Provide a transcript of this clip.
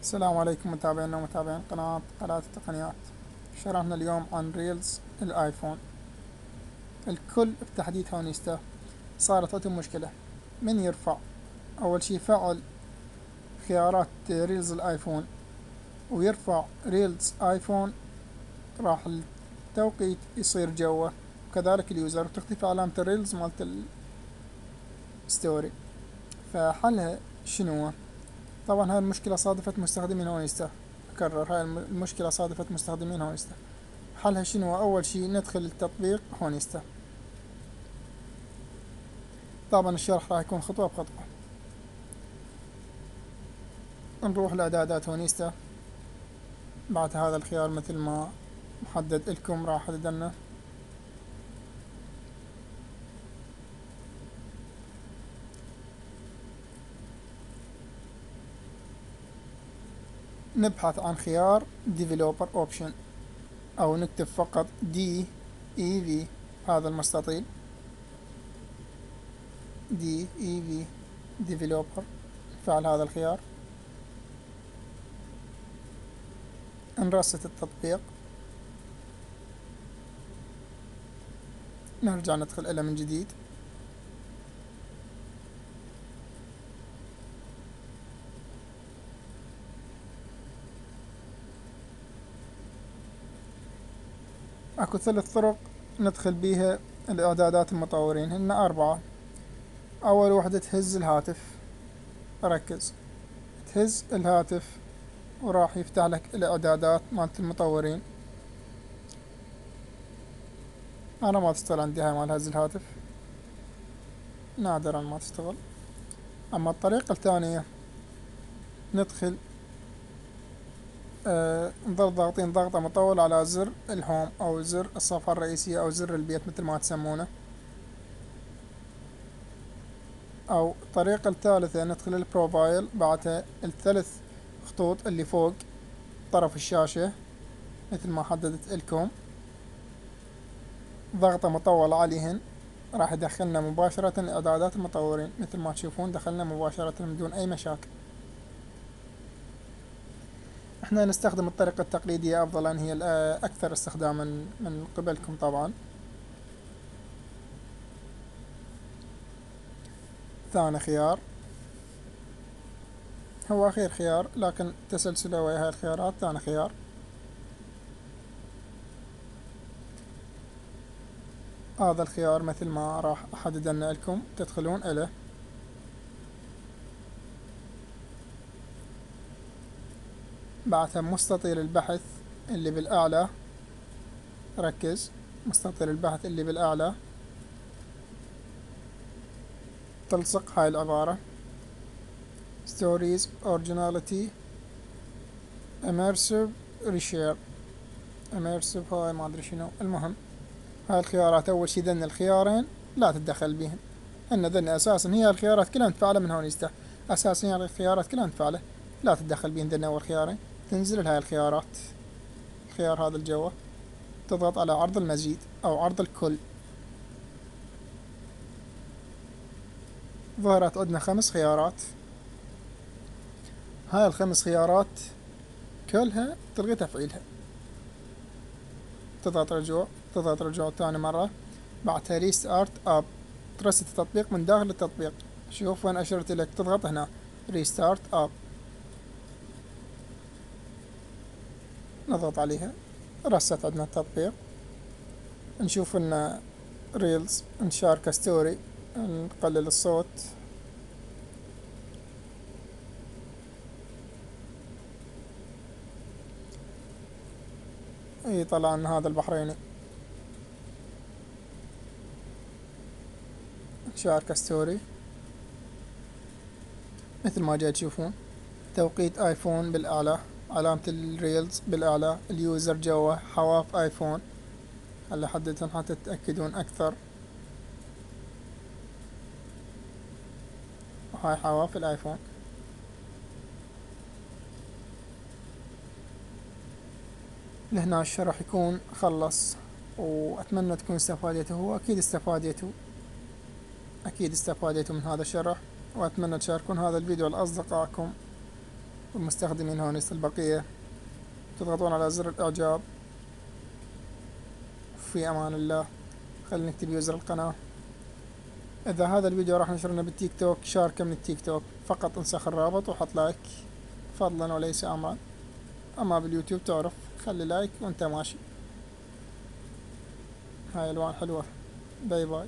السلام عليكم متابعينا ومتابعين قناة التقنيات. شرحنا اليوم عن ريلز الايفون. الكل بتحديث هونيستا صارت عندهم مشكلة من يرفع اول شي فعل خيارات ريلز الايفون ويرفع ريلز ايفون، راح التوقيت يصير جوا، وكذلك اليوزر وتختفي علامة الريلز مالت الستوري. فحلها شنو؟ طبعا هاي المشكلة صادفت مستخدمين هونيستا. أكرر، هاي المشكلة صادفت مستخدمين هونيستا. حلها شنو؟ أول شي ندخل التطبيق هونيستا. طبعا الشرح راح يكون خطوة بخطوة. نروح لإعدادات هونيستا. بعد هذا الخيار مثل ما محدد لكم راح أحدد لنا. نبحث عن خيار Developer Option أو نكتب فقط DEV، هذا المستطيل DEV Developer. فعل هذا الخيار، نرست التطبيق، نرجع ندخل إلى من جديد. اكو 3 طرق ندخل بيها الاعدادات المطورين، هن 4. اول وحدة تهز الهاتف، ركز، تهز الهاتف وراح يفتح لك الاعدادات مالت المطورين. انا ما تشتغل عندي هاي مال هز الهاتف، نادرا ما تشتغل. اما الطريقة الثانية ندخل نظل ضاغطين ضغطة مطولة على زر الهوم او زر الصفحة الرئيسية او زر البيت مثل ما تسمونه. او الطريقة الثالثة ندخل البروفايل، بعدها ال3 خطوط اللي فوق طرف الشاشة مثل ما حددت لكم، ضغطة مطولة عليهن راح يدخلنا مباشرة إعدادات المطورين. مثل ما تشوفون دخلنا مباشرة بدون أي مشاكل. احنا نستخدم الطريقة التقليدية أفضل، لأن هي الأكثر استخداما من قبلكم طبعا. ثاني خيار هو أخير خيار، لكن تسلسله ويا هاي الخيارات. ثاني خيار هذا الخيار مثل ما راح أحدد لكم، تدخلون إليه. بعدها مستطيل البحث اللي بالأعلى، ركز، مستطيل البحث اللي بالأعلى تلصق هاي العبارة Stories Originality Immersive Reshare. Immersive هاي ما أدري شنو. المهم هاي الخيارات أول شي ذن الخيارين لا تتدخل بيهن، هن ذن أساسا هي الخيارات كلها متفاعلة من هون يستح. أساسا هي الخيارات كلها متفاعلة، لا تتدخل بيهن ذن أول خيارين. تنزل لهاي الخيارات، الخيار هذا الجوا، تضغط على عرض المزيد أو عرض الكل. ظهرت عندنا 5 خيارات. هاي ال5 خيارات كلها تلغي تفعيلها. تضغط رجوع ثاني مرة، بعدها ريستارت اب، ترست التطبيق من داخل التطبيق. شوف وين اشرت لك، تضغط هنا ريستارت اب، نضغط عليها، رست عندنا التطبيق. نشوف ان ريلز، انشار كستوري، نقلل الصوت. يطلع ان هذا البحريني انشار كستوري مثل ما جاي تشوفون. توقيت ايفون بالاعلى، علامة الريلز بالاعلى، اليوزر جوا، حواف ايفون. هلا حددهم حتى تتأكدون اكثر. وهاي حواف الايفون. لهنا الشرح يكون خلص، وأتمنى تكون استفادتوا. هو أكيد استفادتوا من هذا الشرح، وأتمنى تشاركون هذا الفيديو لأصدقائكم، والمستخدمين هونست البقية، تضغطون على زر الإعجاب. في أمان الله. خلينا نكتب يوزر القناة. إذا هذا الفيديو راح نشرنا بالتيك توك شاركه من التيك توك، فقط انسخ الرابط وحط لايك فضلا وليس أمرا. أما باليوتيوب تعرف خلي لايك وانت ماشي. هاي ألوان حلوة. باي باي.